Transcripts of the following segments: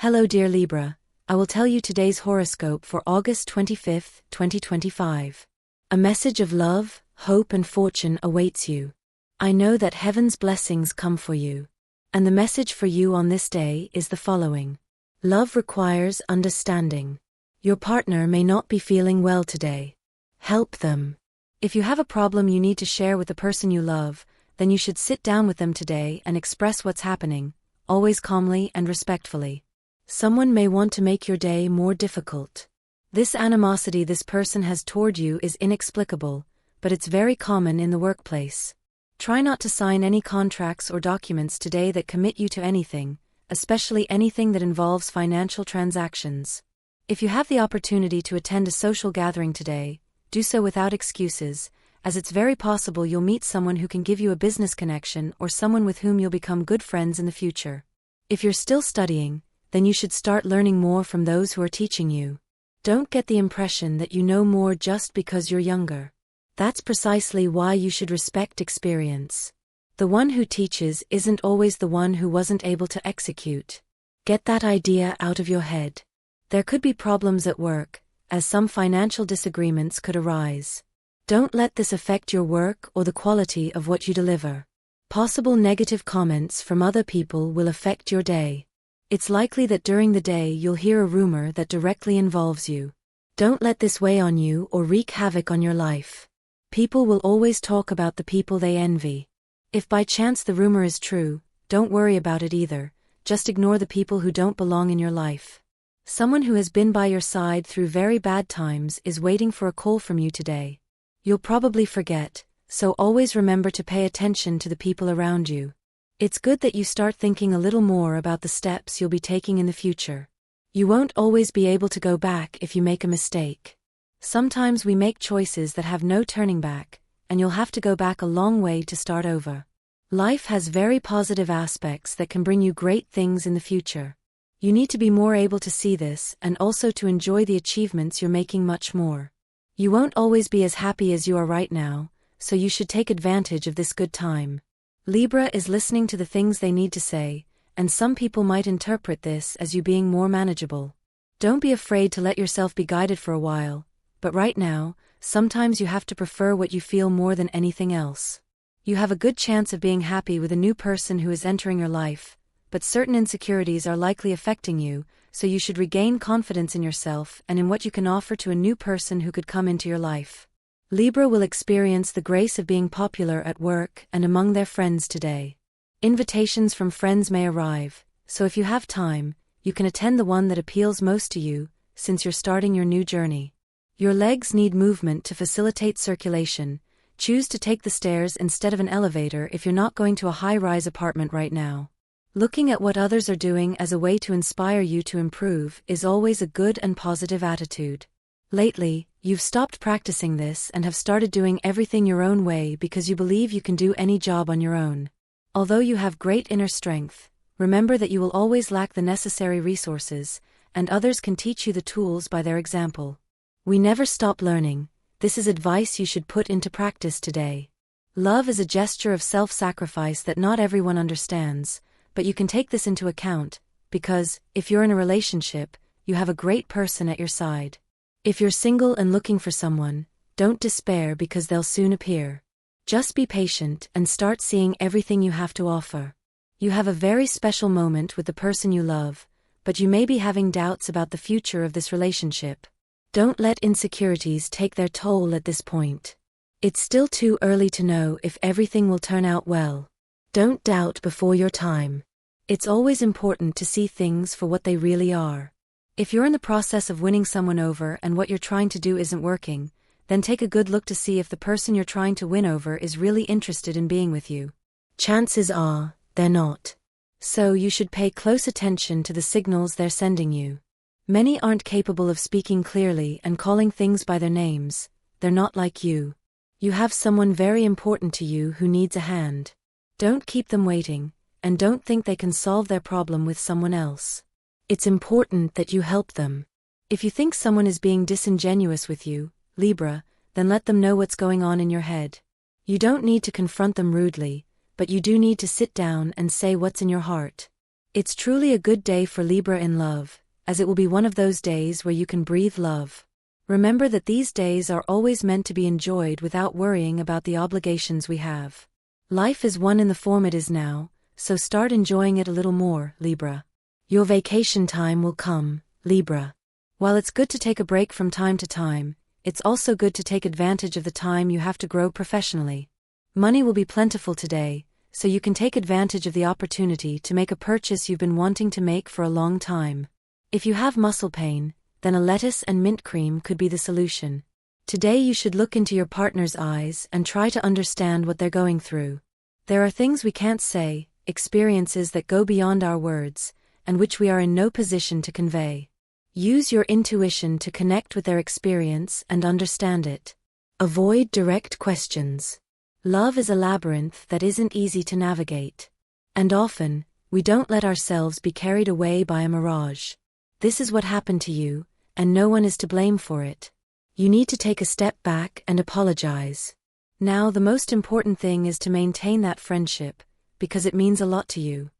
Hello dear Libra, I will tell you today's horoscope for August 25th, 2025. A message of love, hope and fortune awaits you. I know that heaven's blessings come for you. And the message for you on this day is the following. Love requires understanding. Your partner may not be feeling well today. Help them. If you have a problem you need to share with the person you love, then you should sit down with them today and express what's happening, always calmly and respectfully. Someone may want to make your day more difficult. This animosity this person has toward you is inexplicable, but it's very common in the workplace. Try not to sign any contracts or documents today that commit you to anything, especially anything that involves financial transactions. If you have the opportunity to attend a social gathering today, do so without excuses, as it's very possible you'll meet someone who can give you a business connection or someone with whom you'll become good friends in the future. If you're still studying, then you should start learning more from those who are teaching you. Don't get the impression that you know more just because you're younger. That's precisely why you should respect experience. The one who teaches isn't always the one who wasn't able to execute. Get that idea out of your head. There could be problems at work, as some financial disagreements could arise. Don't let this affect your work or the quality of what you deliver. Possible negative comments from other people will affect your day. It's likely that during the day you'll hear a rumor that directly involves you. Don't let this weigh on you or wreak havoc on your life. People will always talk about the people they envy. If by chance the rumor is true, don't worry about it either, just ignore the people who don't belong in your life. Someone who has been by your side through very bad times is waiting for a call from you today. You'll probably forget, so always remember to pay attention to the people around you. It's good that you start thinking a little more about the steps you'll be taking in the future. You won't always be able to go back if you make a mistake. Sometimes we make choices that have no turning back, and you'll have to go back a long way to start over. Life has very positive aspects that can bring you great things in the future. You need to be more able to see this and also to enjoy the achievements you're making much more. You won't always be as happy as you are right now, so you should take advantage of this good time. Libra is listening to the things they need to say, and some people might interpret this as you being more manageable. Don't be afraid to let yourself be guided for a while, but right now, sometimes you have to prefer what you feel more than anything else. You have a good chance of being happy with a new person who is entering your life, but certain insecurities are likely affecting you, so you should regain confidence in yourself and in what you can offer to a new person who could come into your life. Libra will experience the grace of being popular at work and among their friends today. Invitations from friends may arrive, so if you have time, you can attend the one that appeals most to you, since you're starting your new journey. Your legs need movement to facilitate circulation. Choose to take the stairs instead of an elevator if you're not going to a high-rise apartment right now. Looking at what others are doing as a way to inspire you to improve is always a good and positive attitude. Lately, you've stopped practicing this and have started doing everything your own way because you believe you can do any job on your own. Although you have great inner strength, remember that you will always lack the necessary resources, and others can teach you the tools by their example. We never stop learning. This is advice you should put into practice today. Love is a gesture of self-sacrifice that not everyone understands, but you can take this into account, because, if you're in a relationship, you have a great person at your side. If you're single and looking for someone, don't despair because they'll soon appear. Just be patient and start seeing everything you have to offer. You have a very special moment with the person you love, but you may be having doubts about the future of this relationship. Don't let insecurities take their toll at this point. It's still too early to know if everything will turn out well. Don't doubt before your time. It's always important to see things for what they really are. If you're in the process of winning someone over and what you're trying to do isn't working, then take a good look to see if the person you're trying to win over is really interested in being with you. Chances are, they're not. So you should pay close attention to the signals they're sending you. Many aren't capable of speaking clearly and calling things by their names. They're not like you. You have someone very important to you who needs a hand. Don't keep them waiting, and don't think they can solve their problem with someone else. It's important that you help them. If you think someone is being disingenuous with you, Libra, then let them know what's going on in your head. You don't need to confront them rudely, but you do need to sit down and say what's in your heart. It's truly a good day for Libra in love, as it will be one of those days where you can breathe love. Remember that these days are always meant to be enjoyed without worrying about the obligations we have. Life is one in the form it is now, so start enjoying it a little more, Libra. Your vacation time will come, Libra. While it's good to take a break from time to time, it's also good to take advantage of the time you have to grow professionally. Money will be plentiful today, so you can take advantage of the opportunity to make a purchase you've been wanting to make for a long time. If you have muscle pain, then a lettuce and mint cream could be the solution. Today you should look into your partner's eyes and try to understand what they're going through. There are things we can't say, experiences that go beyond our words, and which we are in no position to convey. Use your intuition to connect with their experience and understand it. Avoid direct questions. Love is a labyrinth that isn't easy to navigate. And often, we don't let ourselves be carried away by a mirage. This is what happened to you, and no one is to blame for it. You need to take a step back and apologize. Now the most important thing is to maintain that friendship, because it means a lot to you.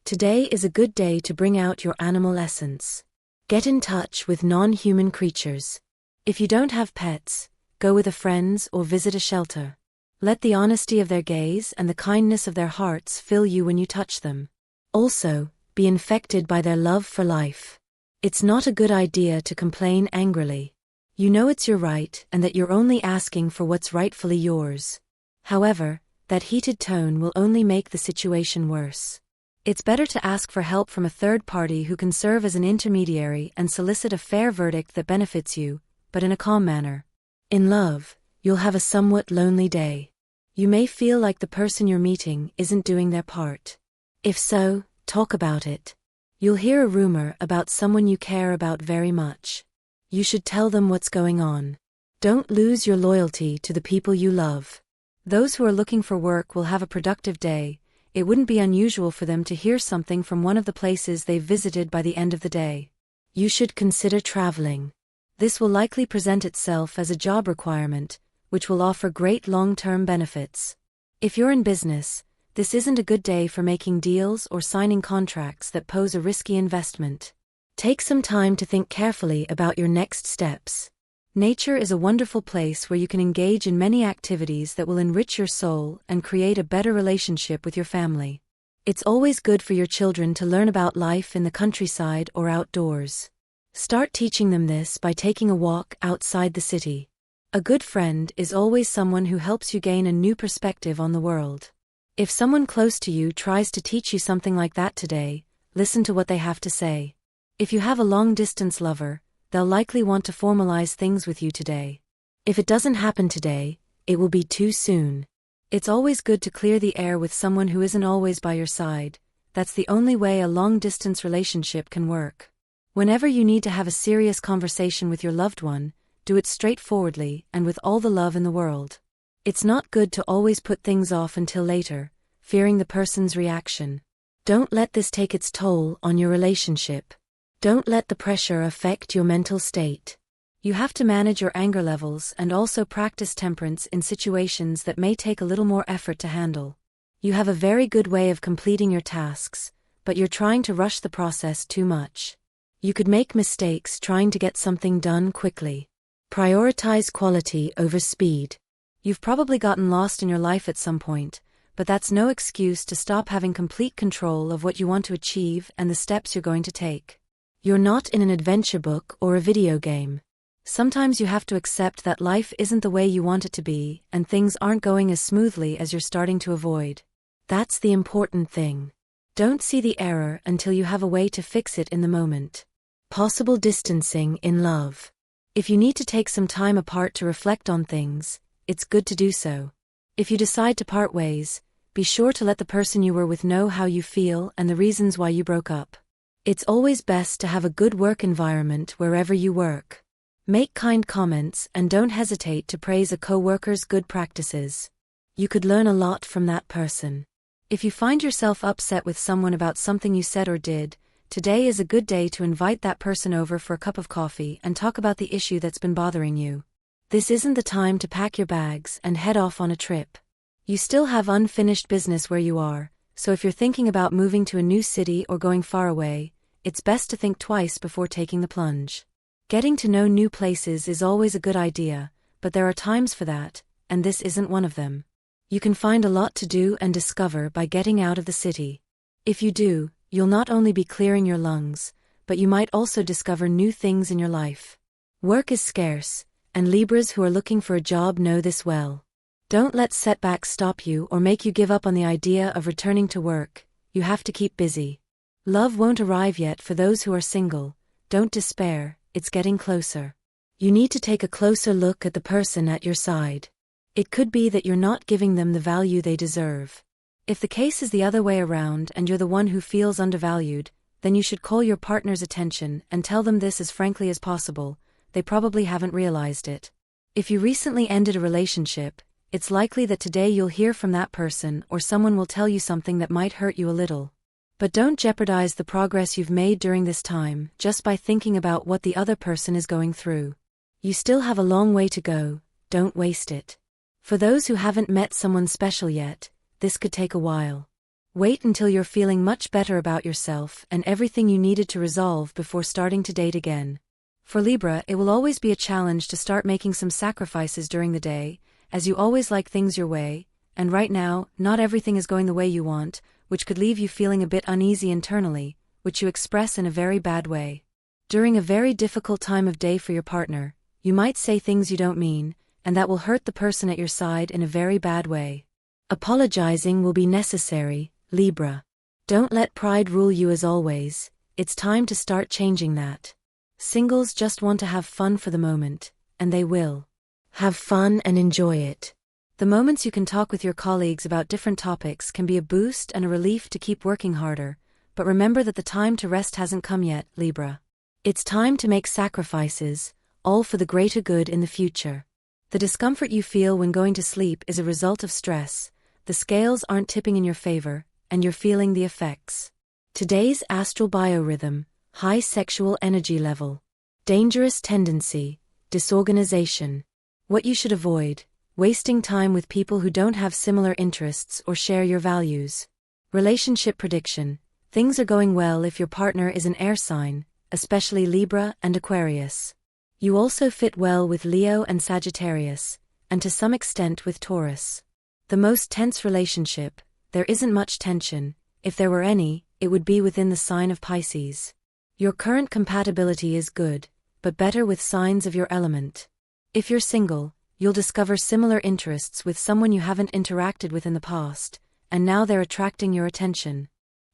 Today is a good day to bring out your animal essence. Get in touch with non-human creatures. If you don't have pets, go with a friend or visit a shelter. Let the honesty of their gaze and the kindness of their hearts fill you when you touch them. Also, be infected by their love for life. It's not a good idea to complain angrily. You know it's your right and that you're only asking for what's rightfully yours. However, that heated tone will only make the situation worse. It's better to ask for help from a third party who can serve as an intermediary and solicit a fair verdict that benefits you, but in a calm manner. In love, you'll have a somewhat lonely day. You may feel like the person you're meeting isn't doing their part. If so, talk about it. You'll hear a rumor about someone you care about very much. You should tell them what's going on. Don't lose your loyalty to the people you love. Those who are looking for work will have a productive day. It wouldn't be unusual for them to hear something from one of the places they've visited by the end of the day. You should consider traveling. This will likely present itself as a job requirement, which will offer great long-term benefits. If you're in business, this isn't a good day for making deals or signing contracts that pose a risky investment. Take some time to think carefully about your next steps. Nature is a wonderful place where you can engage in many activities that will enrich your soul and create a better relationship with your family. It's always good for your children to learn about life in the countryside or outdoors. Start teaching them this by taking a walk outside the city. A good friend is always someone who helps you gain a new perspective on the world. If someone close to you tries to teach you something like that today, listen to what they have to say. If you have a long-distance lover, they'll likely want to formalize things with you today. If it doesn't happen today, it will be too soon. It's always good to clear the air with someone who isn't always by your side. That's the only way a long-distance relationship can work. Whenever you need to have a serious conversation with your loved one, do it straightforwardly and with all the love in the world. It's not good to always put things off until later, fearing the person's reaction. Don't let this take its toll on your relationship. Don't let the pressure affect your mental state. You have to manage your anger levels and also practice temperance in situations that may take a little more effort to handle. You have a very good way of completing your tasks, but you're trying to rush the process too much. You could make mistakes trying to get something done quickly. Prioritize quality over speed. You've probably gotten lost in your life at some point, but that's no excuse to stop having complete control of what you want to achieve and the steps you're going to take. You're not in an adventure book or a video game. Sometimes you have to accept that life isn't the way you want it to be, and things aren't going as smoothly as you're starting to avoid. That's the important thing. Don't see the error until you have a way to fix it in the moment. Possible distancing in love. If you need to take some time apart to reflect on things, it's good to do so. If you decide to part ways, be sure to let the person you were with know how you feel and the reasons why you broke up. It's always best to have a good work environment wherever you work. Make kind comments and don't hesitate to praise a coworker's good practices. You could learn a lot from that person. If you find yourself upset with someone about something you said or did, today is a good day to invite that person over for a cup of coffee and talk about the issue that's been bothering you. This isn't the time to pack your bags and head off on a trip. You still have unfinished business where you are, So if you're thinking about moving to a new city or going far away, it's best to think twice before taking the plunge. Getting to know new places is always a good idea, but there are times for that, and this isn't one of them. You can find a lot to do and discover by getting out of the city. If you do, you'll not only be clearing your lungs, but you might also discover new things in your life. Work is scarce, and Libras who are looking for a job know this well. Don't let setbacks stop you or make you give up on the idea of returning to work. You have to keep busy. Love won't arrive yet for those who are single. Don't despair, it's getting closer. You need to take a closer look at the person at your side. It could be that you're not giving them the value they deserve. If the case is the other way around and you're the one who feels undervalued, then you should call your partner's attention and tell them this as frankly as possible. They probably haven't realized it. If you recently ended a relationship, it's likely that today you'll hear from that person or someone will tell you something that might hurt you a little. But don't jeopardize the progress you've made during this time just by thinking about what the other person is going through. You still have a long way to go, don't waste it. For those who haven't met someone special yet, this could take a while. Wait until you're feeling much better about yourself and everything you needed to resolve before starting to date again. For Libra, it will always be a challenge to start making some sacrifices during the day, as you always like things your way, and right now, not everything is going the way you want, which could leave you feeling a bit uneasy internally, which you express in a very bad way. During a very difficult time of day for your partner, you might say things you don't mean, and that will hurt the person at your side in a very bad way. Apologizing will be necessary, Libra. Don't let pride rule you as always, it's time to start changing that. Singles just want to have fun for the moment, and they will. Have fun and enjoy it. The moments you can talk with your colleagues about different topics can be a boost and a relief to keep working harder, but remember that the time to rest hasn't come yet, Libra. It's time to make sacrifices, all for the greater good in the future. The discomfort you feel when going to sleep is a result of stress. The scales aren't tipping in your favor, and you're feeling the effects. Today's astral biorhythm: high sexual energy level, dangerous tendency, disorganization. What you should avoid: wasting time with people who don't have similar interests or share your values. Relationship prediction: things are going well if your partner is an air sign, especially Libra and Aquarius. You also fit well with Leo and Sagittarius, and to some extent with Taurus. The most tense relationship: there isn't much tension. If there were any, it would be within the sign of Pisces. Your current compatibility is good, but better with signs of your element. If you're single, you'll discover similar interests with someone you haven't interacted with in the past, and now they're attracting your attention.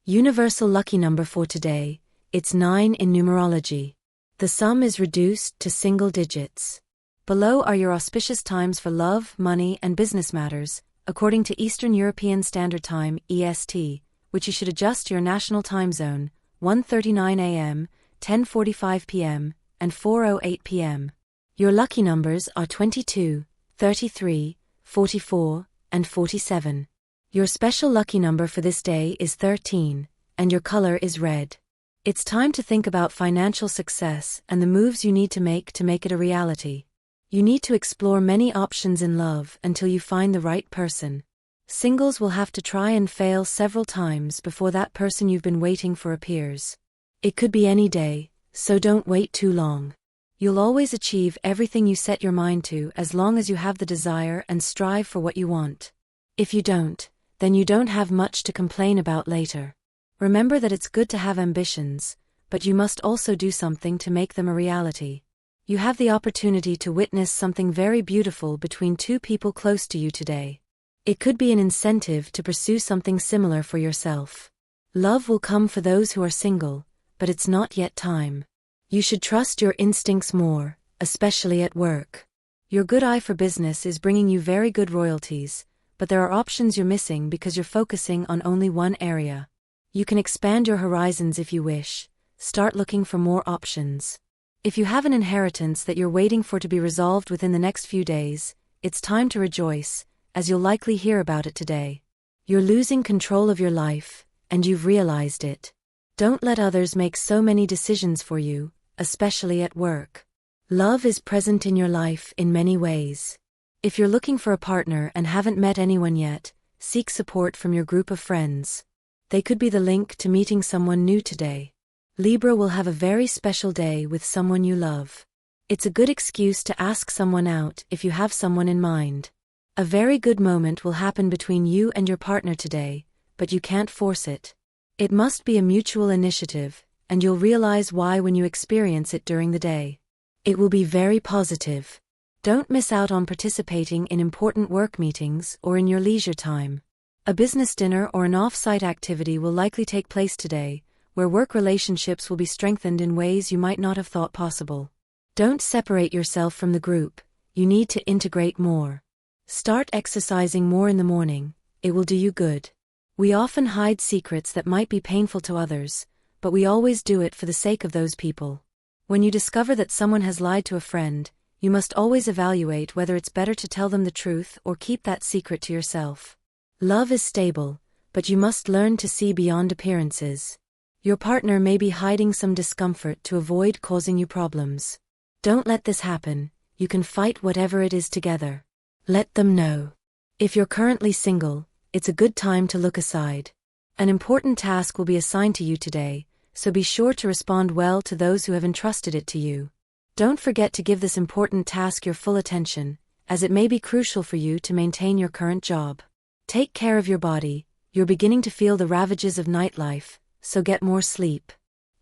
Universal lucky number for today: it's 9 in numerology. The sum is reduced to single digits. Below are your auspicious times for love, money, and business matters, according to Eastern European Standard Time (EST), which you should adjust to your national time zone: 1:39 a.m., 10:45 p.m., and 4:08 p.m. Your lucky numbers are 22, 33, 44, and 47. Your special lucky number for this day is 13, and your color is red. It's time to think about financial success and the moves you need to make it a reality. You need to explore many options in love until you find the right person. Singles will have to try and fail several times before that person you've been waiting for appears. It could be any day, so don't wait too long. You'll always achieve everything you set your mind to as long as you have the desire and strive for what you want. If you don't, then you don't have much to complain about later. Remember that it's good to have ambitions, but you must also do something to make them a reality. You have the opportunity to witness something very beautiful between two people close to you today. It could be an incentive to pursue something similar for yourself. Love will come for those who are single, but it's not yet time. You should trust your instincts more, especially at work. Your good eye for business is bringing you very good royalties, but there are options you're missing because you're focusing on only one area. You can expand your horizons if you wish. Start looking for more options. If you have an inheritance that you're waiting for to be resolved within the next few days, it's time to rejoice, as you'll likely hear about it today. You're losing control of your life, and you've realized it. Don't let others make so many decisions for you, especially at work. Love is present in your life in many ways. If you're looking for a partner and haven't met anyone yet, seek support from your group of friends. They could be the link to meeting someone new today. Libra will have a very special day with someone you love. It's a good excuse to ask someone out if you have someone in mind. A very good moment will happen between you and your partner today, but you can't force it. It must be a mutual initiative, and you'll realize why when you experience it during the day. It will be very positive. Don't miss out on participating in important work meetings or in your leisure time. A business dinner or an off-site activity will likely take place today, where work relationships will be strengthened in ways you might not have thought possible. Don't separate yourself from the group, you need to integrate more. Start exercising more in the morning, it will do you good. We often hide secrets that might be painful to others, but we always do it for the sake of those people. When you discover that someone has lied to a friend, you must always evaluate whether it's better to tell them the truth or keep that secret to yourself. Love is stable, but you must learn to see beyond appearances. Your partner may be hiding some discomfort to avoid causing you problems. Don't let this happen, you can fight whatever it is together. Let them know. If you're currently single, it's a good time to look aside. An important task will be assigned to you today, so be sure to respond well to those who have entrusted it to you. Don't forget to give this important task your full attention, as it may be crucial for you to maintain your current job. Take care of your body, you're beginning to feel the ravages of nightlife, so get more sleep.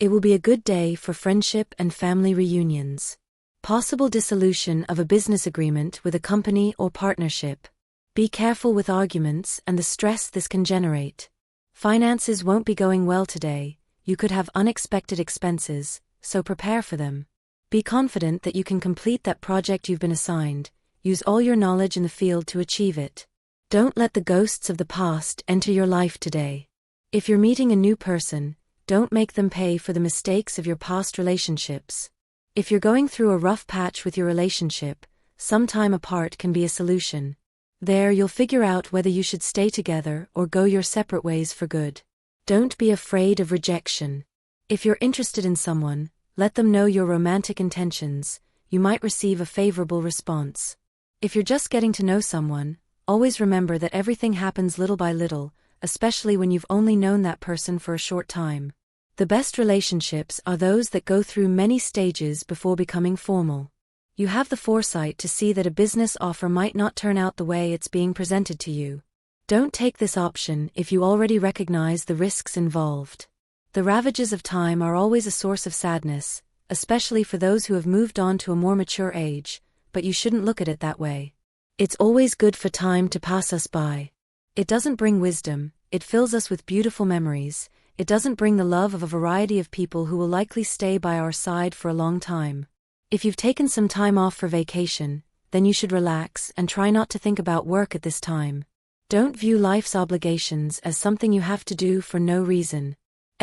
It will be a good day for friendship and family reunions. Possible dissolution of a business agreement with a company or partnership. Be careful with arguments and the stress this can generate. Finances won't be going well today, you could have unexpected expenses, so prepare for them. Be confident that you can complete that project you've been assigned, use all your knowledge in the field to achieve it. Don't let the ghosts of the past enter your life today. If you're meeting a new person, don't make them pay for the mistakes of your past relationships. If you're going through a rough patch with your relationship, some time apart can be a solution. There you'll figure out whether you should stay together or go your separate ways for good. Don't be afraid of rejection. If you're interested in someone, let them know your romantic intentions, you might receive a favorable response. If you're just getting to know someone, always remember that everything happens little by little, especially when you've only known that person for a short time. The best relationships are those that go through many stages before becoming formal. You have the foresight to see that a business offer might not turn out the way it's being presented to you. Don't take this option if you already recognize the risks involved. The ravages of time are always a source of sadness, especially for those who have moved on to a more mature age, but you shouldn't look at it that way. It's always good for time to pass us by. It doesn't bring wisdom, it fills us with beautiful memories, it doesn't bring the love of a variety of people who will likely stay by our side for a long time. If you've taken some time off for vacation, then you should relax and try not to think about work at this time. Don't view life's obligations as something you have to do for no reason.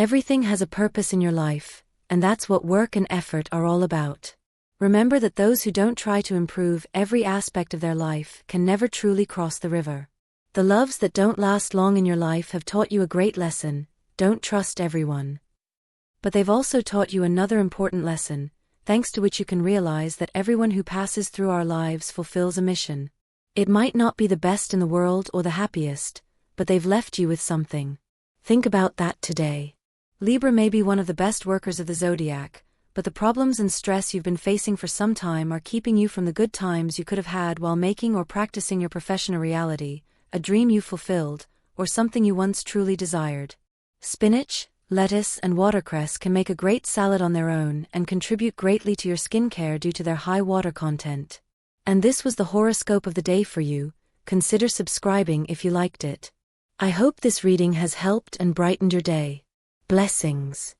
Everything has a purpose in your life, and that's what work and effort are all about. Remember that those who don't try to improve every aspect of their life can never truly cross the river. The loves that don't last long in your life have taught you a great lesson: don't trust everyone. But they've also taught you another important lesson, thanks to which you can realize that everyone who passes through our lives fulfills a mission. It might not be the best in the world or the happiest, but they've left you with something. Think about that today. Libra may be one of the best workers of the zodiac, but the problems and stress you've been facing for some time are keeping you from the good times you could have had while making or practicing your profession a reality, a dream you fulfilled, or something you once truly desired. Spinach, lettuce, and watercress can make a great salad on their own and contribute greatly to your skincare due to their high water content. And this was the horoscope of the day for you. Consider subscribing if you liked it. I hope this reading has helped and brightened your day. Blessings.